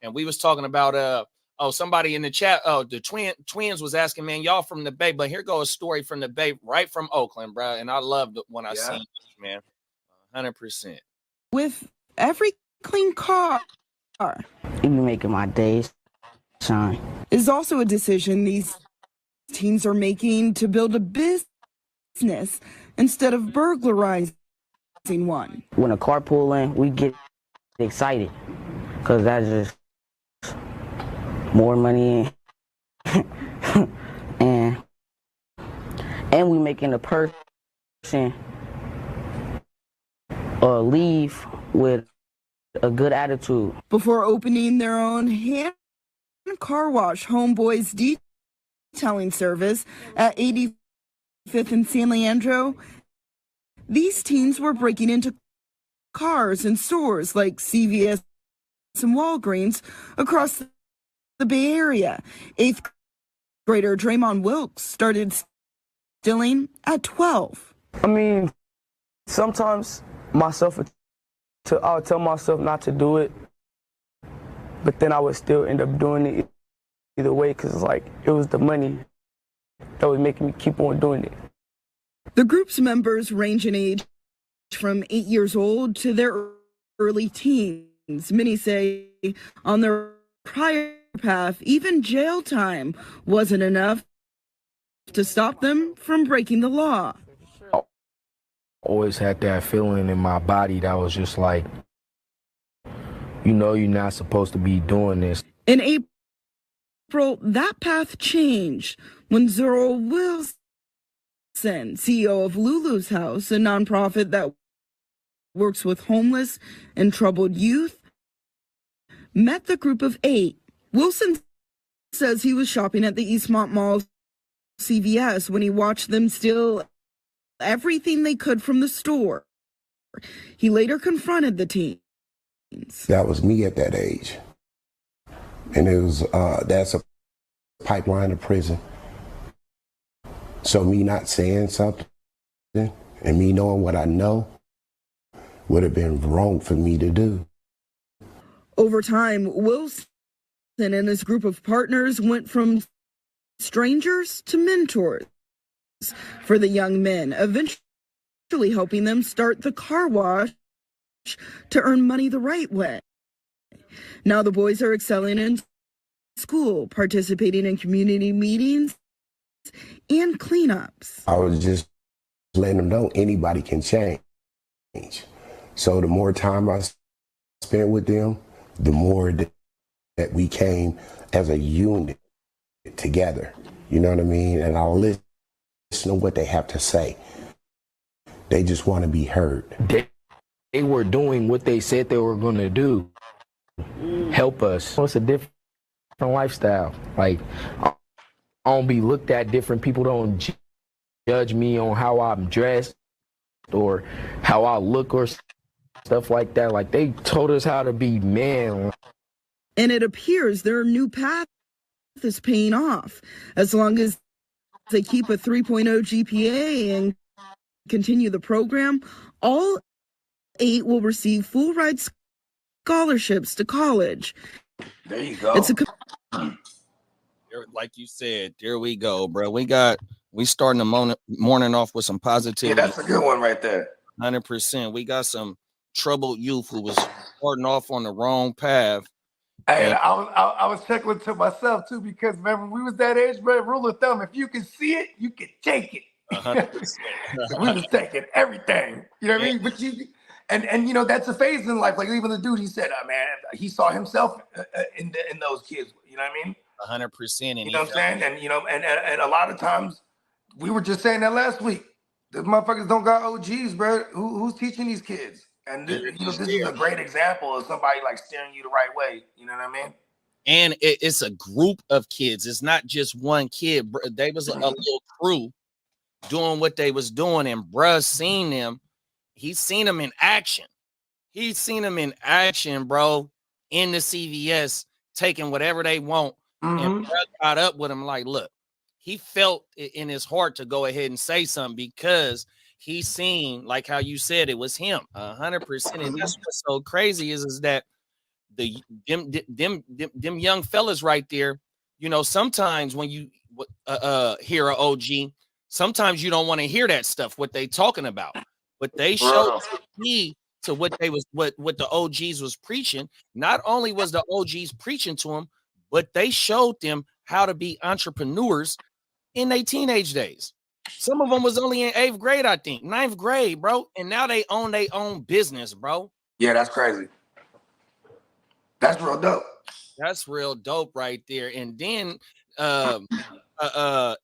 and we was talking about somebody in the chat. Oh, the twins was asking, man, y'all from the Bay, but here goes a story from the Bay, right from Oakland, bro. And I loved it when I seen this, man. 100%. With every clean car, it be making my days shine. Is also a decision these teens are making to build a business instead of burglarizing one. When a car pull in, we get excited because that's just more money and we making a person leave with a good attitude. Before opening their own hand car wash, Homeboys detailing service at 85th and San Leandro, these teens were breaking into cars and stores like CVS and Walgreens across the Bay Area. 8th grader Draymond Wilkes started stealing at 12. I mean, sometimes I'll tell myself not to do it, but then I would still end up doing it either way because it's like it was the money that was making me keep on doing it. The group's members range in age from 8 years old to their early teens. Many say on their prior path, even jail time wasn't enough to stop them from breaking the law. I always had that feeling in my body that was just like, you know, you're not supposed to be doing this. In April, that path changed when Zoro Wilson, CEO of Lulu's House, a nonprofit that works with homeless and troubled youth, met the group of 8. Wilson says he was shopping at the Eastmont Mall CVS when he watched them steal everything they could from the store. He later confronted the teens. That was me at that age. And it was, that's a pipeline to prison. So me not saying something and me knowing what I know would have been wrong for me to do. Over time, Wilson and his group of partners went from strangers to mentors for the young men, eventually helping them start the car wash to earn money the right way. Now the boys are excelling in school, participating in community meetings and cleanups. I was just letting them know anybody can change. So the more time I spent with them, the more that we came as a unit together. You know what I mean? And I'll listen to what they have to say. They just want to be heard. They were doing what they said they were going to do. Help us. It's a different lifestyle. Like, I don't be looked at different. People don't judge me on how I'm dressed or how I look or stuff like that. Like, they told us how to be men. And it appears their new path is paying off. As long as they keep a 3.0 GPA and continue the program, all 8 will receive full ride scholarships to college. There you go. It's like you said, there we go, bro. We starting the morning off with some positivity. Yeah, that's a good one right there. 100%. We got some troubled youth who was starting off on the wrong path. Hey, I was chuckling to myself too because remember we was that age, bro. Rule of thumb: if you can see it, you can take it. We was taking everything. You know what I mean? But and you know that's a phase in life. Like even the dude, he said, man, he saw himself in those kids. You know what I mean? 100%. You know what I'm saying? And you know, and a lot of times we were just saying that last week. The motherfuckers don't got OGs, bro. Who's teaching these kids? And you know, this is a great example of somebody like steering you the right way. You know what I mean? And it's a group of kids. It's not just one kid. They was a little crew doing what they was doing, and bruh seen them. He's seen them in action. He's seen them in action, bro, in the CVS, taking whatever they want. And bruh got up with him like, look, he felt it in his heart to go ahead and say something because he seen, like how you said, it was him 100%. And that's what's so crazy is that them young fellas right there, you know, sometimes when you hear an OG, sometimes you don't want to hear that stuff, what they talking about. But they showed me to what the OGs was preaching. Not only was the OGs preaching to them, but they showed them how to be entrepreneurs in their teenage days. Some of them was only in 8th grade, I think, 9th grade, bro. And now they own their own business, bro. Yeah, that's crazy. That's real dope. That's real dope right there. And then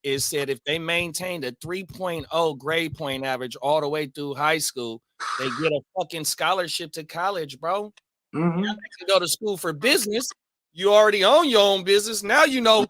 it said if they maintained a 3.0 grade point average all the way through high school, they get a fucking scholarship to college, bro. Mm-hmm. Now they can go to school for business. You already own your own business. Now you know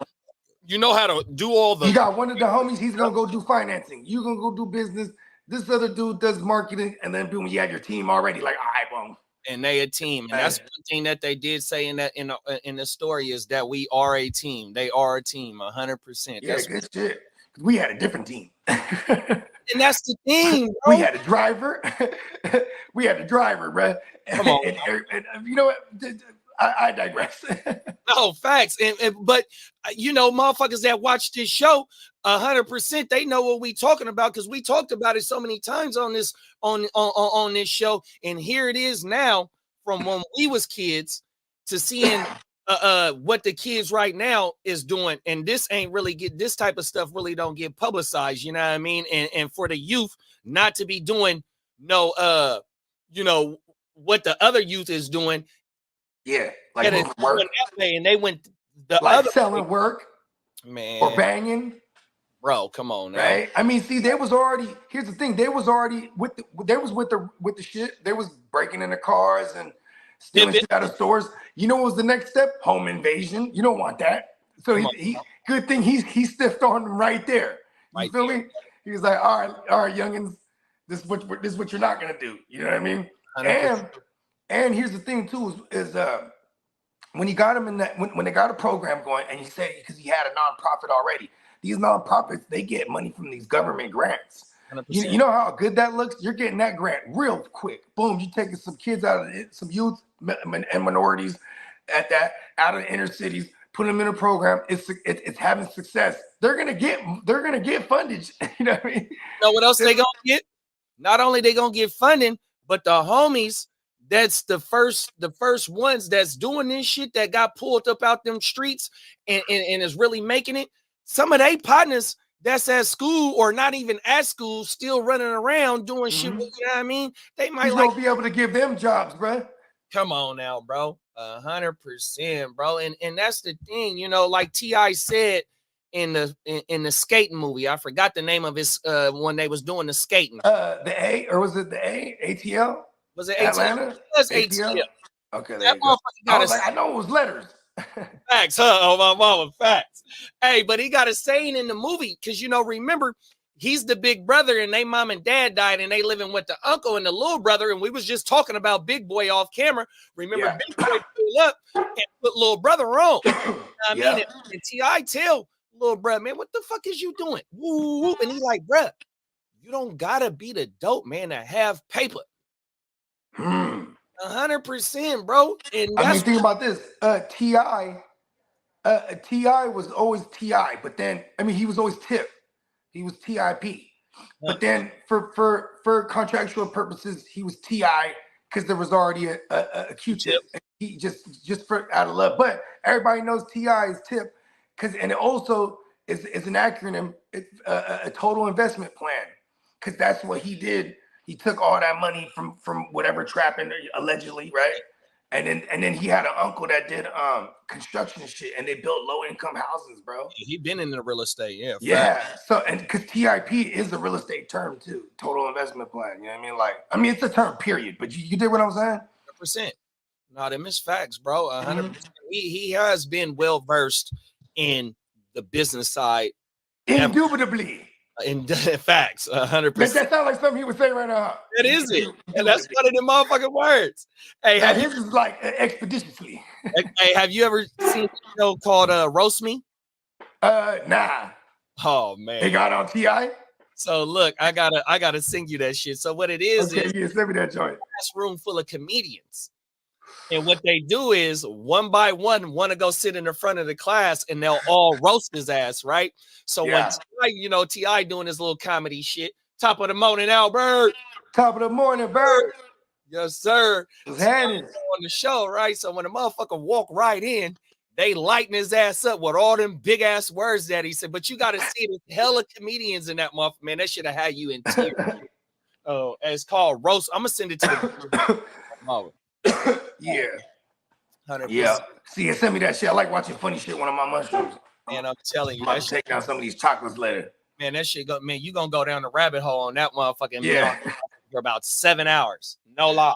how to do all the. You got one of the homies, he's gonna go do financing. You gonna go do business. This other dude does marketing, and then boom, you have your team already. Like, all right, boom. And they a team, and that's one thing that they did say in the story is that we are a team. They are a team, 100%. Yeah, good shit. We had a different team, and that's the thing. Bro. We had a driver. We had a driver, bro. Come on, and you know what? I digress. No facts, but you know, motherfuckers that watch this show, 100%, they know what we talking about because we talked about it so many times on this this show, and here it is now from when we was kids to seeing what the kids right now is doing, and this ain't really this type of stuff really don't get publicized, you know what I mean? And for the youth not to be doing no you know what the other youth is doing. Yeah, like work. And they went the like other selling work, man, or banging, bro. Come on, now. Right? I mean, see, they was already. Here's the thing: they was already with the shit. They was breaking into cars and stealing shit out of stores. You know what was the next step? Home invasion. You don't want that. So he good thing he stiffed on them right there. You feel me? He was like, all right, youngins, this is what you're not gonna do. You know what I mean? 100%. And here's the thing too is when you got him in that when they got a program going, and you say because he had a nonprofit already, these nonprofits they get money from these government grants. You know how good that looks? You're getting that grant real quick. Boom, you're taking some kids out of it, some youth and minorities out of the inner cities, put them in a program. It's having success. They're gonna get fundage. You know what I mean? Know what else they gonna get? Not only they gonna get funding, but the homies. That's the first ones that's doing this shit that got pulled up out them streets and is really making it. Some of they partners that's at school or not even at school, still running around doing shit. You know what I mean? They might be able to give them jobs, bro. Come on now, bro. 100%, bro. And that's the thing, you know, like T.I. said in the skating movie. I forgot the name of his when they was doing the skating. The A, or was it the ATL? Was it Atlanta? It was ATL. Okay, that motherfucker I know it was letters. Facts, huh? Oh, my mama, facts. Hey, but he got a saying in the movie because, you know, remember, he's the big brother and they mom and dad died and they living with the uncle and the little brother. And we was just talking about Big Boy off camera. Remember, Big Boy pulled up and put little brother on. I mean, and T.I. tell little brother, man, what the fuck is you doing? Woo, woo. And he like, bruh, you don't gotta be the dope man to have paper. 100%, bro. And I mean, think about this. T.I. was always T.I., but then he was always Tip. He was T.I.P. But then for contractual purposes, he was T.I. because there was already a Q-tip. He just for out of love. But everybody knows T.I. is Tip and it also is an acronym. It's a total investment plan because that's what he did. He took all that money from whatever trapping allegedly, right? And then he had an uncle that did construction and shit, and they built low income houses, bro. He been in the real estate, yeah. Yeah. So and because TIP is a real estate term too, total investment plan. You know what I mean? It's a term, period. But you did what I'm saying? 100%. No, them is facts, bro. 100%. He has been well versed in the business side. Indubitably. In facts, 100%. That sounds like something he would say right now. That is it. And that's one of the motherfucking words. Hey, his is like expeditiously. Hey, have you ever seen a show called Roast Me? Nah. Oh man. They got on TI? So look, I gotta sing you that shit. So what it is send me that joint. That's room full of comedians. And what they do is one by one want to go sit in the front of the class and they'll all roast his ass, right? So when T.I. doing his little comedy shit, top of the morning, Albert. Top of the morning, Bert. Yes, sir. What's happening? On the show, right? So when the motherfucker walk right in, they lighten his ass up with all them big ass words that he said. But you got to see the hella comedians in that motherfucker, man. That should have had you in tears. Oh, it's called roast. I'm gonna send it to the. Yeah. 100%. Yeah. See, send me that shit. I like watching funny shit when I'm on mushrooms. Man, I'm telling you, I'm about to take down some of these chocolates later. Man, that shit man, you gonna go down the rabbit hole on that motherfucking yeah for about 7 hours. No lie.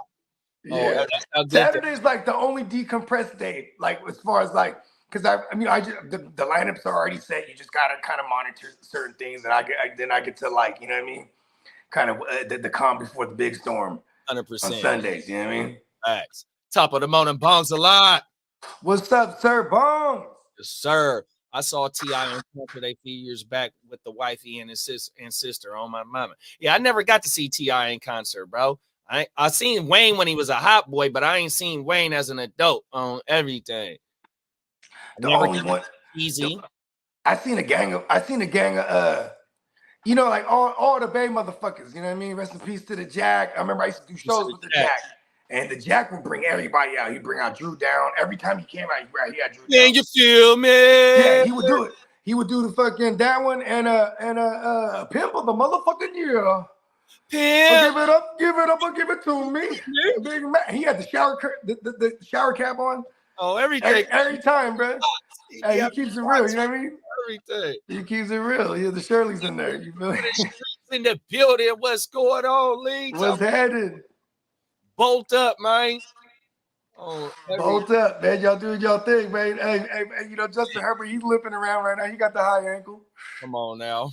Yeah. Saturday's like the only decompressed day, like as far as like, because the lineups are already set. You just gotta kind of monitor certain things, and I get to like, you know what I mean, kind of the calm before the big storm. 100% on Sundays. You know what I mean? Facts. Top of the morning, Bongs a lot. What's up, sir? Bongs. Yes, sir. I saw T.I. in concert a few years back with the wifey and his sister on my mama. Yeah, I never got to see T.I. in concert, bro. I seen Wayne when he was a hot boy, but I ain't seen Wayne as an adult on everything. The only one easy. I seen a gang of you know, like all the Bay motherfuckers, you know what I mean? Rest in peace to the Jack. I remember I used to do shows with the Jack. And the Jack would bring everybody out. He'd bring out Drew Down. Every time he came out, he had Drew Down. Can you feel me? Yeah, he would do it. He would do the fucking that one and Pimp of the motherfucking year. Pimp. Give it up, or give it to me. Big man. He had the shower cap on. Oh, everything. Every time, bro. Hey, he keeps it real, you know what I mean? Everything. He keeps it real. Yeah, the Shirley's in there. You feel me? In the building, what's going on, Lee? What's happening? Bolt up, man. Oh, bolt up, man. Y'all doing y'all thing, man. Hey, you know, Justin Herbert, he's limping around right now. He got the high ankle. Come on now.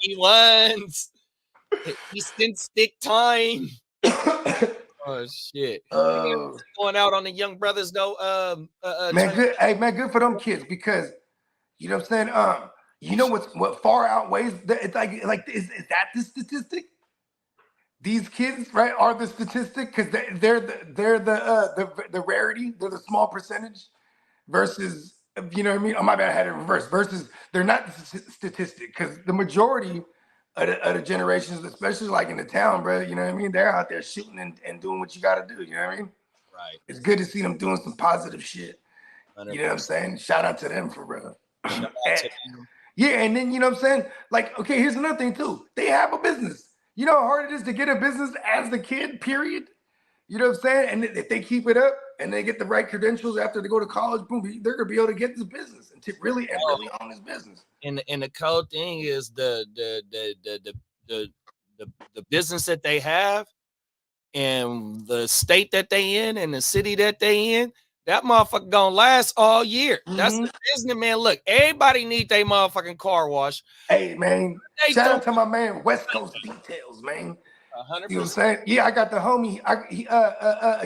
He ones. Eastern stick time. Oh shit. Going out on the young brothers though. Man, good. Hey, man, good for them kids because you know what I'm saying. You know what far outweighs it's like is that the statistic? These kids, right, are the statistic because they're the rarity. They're the small percentage versus, you know what I mean? Oh, my bad, I had it reversed. Versus they're not the statistic because the majority of the generations, especially like in the town, bro, you know what I mean? They're out there shooting and doing what you got to do. You know what I mean? Right. It's good to see them doing some positive shit. 100%. You know what I'm saying? Shout out to them for real. Yeah, and then, you know what I'm saying? Like, okay, here's another thing too. They have a business. You know how hard it is to get a business as the kid, period? You know what I'm saying? And if they keep it up and they get the right credentials after they go to college, boom, they're going to be able to get this business and to really own this business. And the cool thing is the business that they have and the state that they in and the city that they in, that motherfucker gonna last all year. Mm-hmm. That's the business, man. Look, everybody need their motherfucking car wash. Hey, man. Shout out to my man, West Coast Details, man. 100%. You know what I'm saying? Yeah, I got the homie.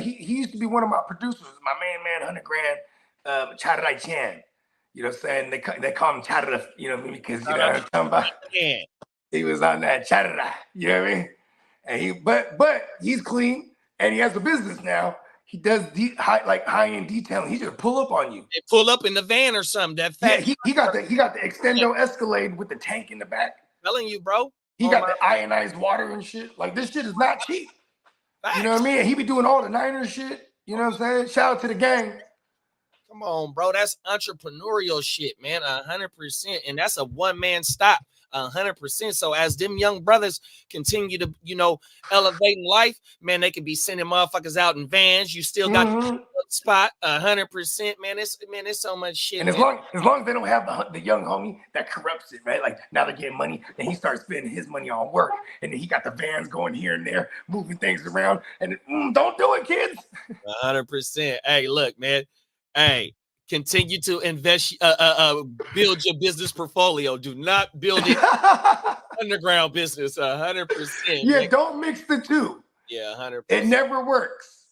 He used to be one of my producers. My man, $100 grand, Chararai Chan. You know what I'm saying? They call him Chararai, you know what I mean? Because you know what I'm talking about. Yeah. He was on that Chararai, you know what I mean? And but he's clean and he has a business now. He does high-end detailing. He just pull up on you. They pull up in the van or something. That fat. Yeah, he got the Extendo Escalade with the tank in the back. I'm telling you, bro. He got the ionized water and shit. Like this shit is not cheap. Facts. You know what I mean? He be doing all the Niners shit. You know what I'm saying? Shout out to the gang. Come on, bro. That's entrepreneurial shit, man. 100%. And that's a one-man stop. 100%. So as them young brothers continue to, you know, elevate in life, man, they could be sending motherfuckers out in vans. You still got the spot. 100%, man. It's so much shit. And as long as they don't have the young homie that corrupts it, right? Like now they're getting money, and he starts spending his money on work, and then he got the vans going here and there, moving things around, and don't do it, kids. 100%. Hey, look, man. Hey. Continue to invest, build your business portfolio. Do not build it underground business. 100%. Yeah, don't mix the two. Yeah, 100%. It never works.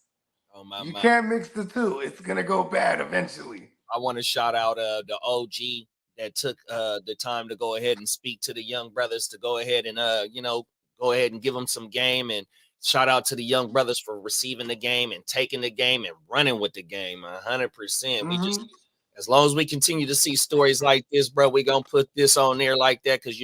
Oh my! You can't mix the two. It's gonna go bad eventually. I want to shout out the OG that took the time to go ahead and speak to the young brothers to go ahead and go ahead and give them some game and shout out to the young brothers for receiving the game and taking the game and running with the game 100%. We just, as long as we continue to see stories like this, bro, we gonna put this on there like that, because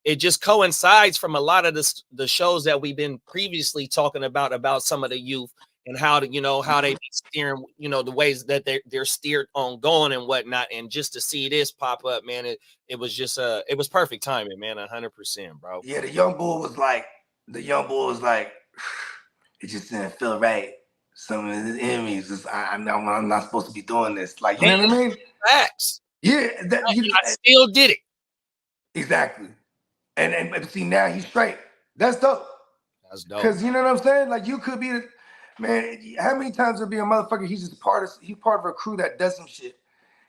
it just coincides from a lot of the shows that we've been previously talking about some of the youth and how how they be steering, the ways that they're steered on going and whatnot. And just to see this pop up, man, it was just it was perfect timing, man. 100%, bro. Yeah, the young bull was like, it just didn't feel right. Some of his enemies just, I'm not supposed to be doing this. Like, you know what I mean? Facts. Yeah, I still did it. Exactly. And see, now he's straight. That's dope. That's dope. Because you know what I'm saying? Like, you could be man, how many times would be a motherfucker? He's part of a crew that does some shit.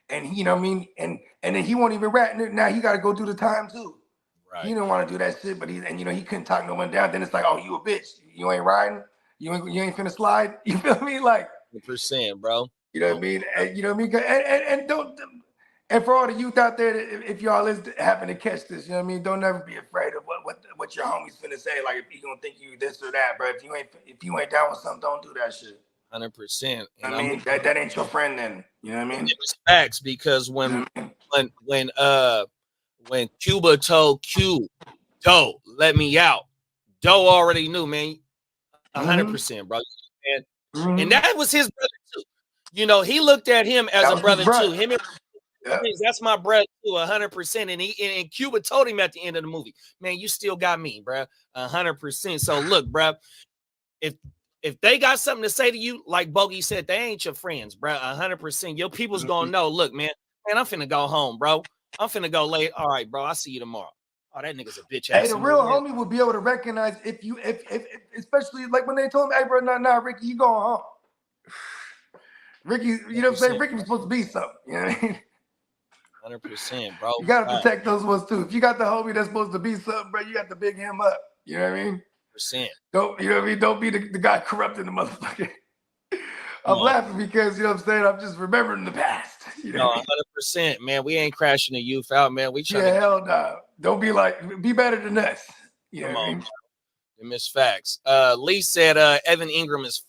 And you know what I mean? And then he won't even rap. Now he gotta go through the time too. Right. He didn't want to do that shit, but he couldn't talk no one down. Then it's like, oh, you a bitch. You ain't riding. You ain't finna slide. You feel me? Like 100%, bro. You know what I mean? And, you know what I mean? And don't. And for all the youth out there, if y'all happen to catch this, you know what I mean? Don't ever be afraid of what your homie's finna say. Like, if he gonna think you this or that, bro. If you ain't down with something, don't do that shit. 100%. I mean, that ain't your friend then. You know what I mean? It's facts, because when Cuba told Q, Doe, let me out, Doe already knew, man. 100%, bro. And that was his brother too. He looked at him as a brother too. Him and that's my brother too, 100%. And Cuba told him at the end of the movie, man, you still got me, bro, 100%. So look, bro, if they got something to say to you, like Bogey said, they ain't your friends, bro, 100%. Your people's gonna know. Look, man, I'm finna go home, bro. I'm finna go late. All right, bro. I'll see you tomorrow. Oh, that nigga's a bitch ass. Hey, the real homie would be able to recognize if especially like when they told me, hey, bro, nah, Ricky, you going home. Ricky, you know what I'm saying? Ricky was supposed to be something. You know what I mean? 100%, bro. You gotta protect those ones too. If you got the homie that's supposed to be something, bro, you got to big him up. You know what I mean? Don't, you know what I mean? Don't be the guy corrupting the motherfucker. I'm laughing because, you know what I'm saying? I'm just remembering the past. You know, 100%, man. We ain't crashing the youth out, man. We trying hell no. Don't be like, be better than us. You know what I mean? Miss Facts. Lee said Evan Ingram is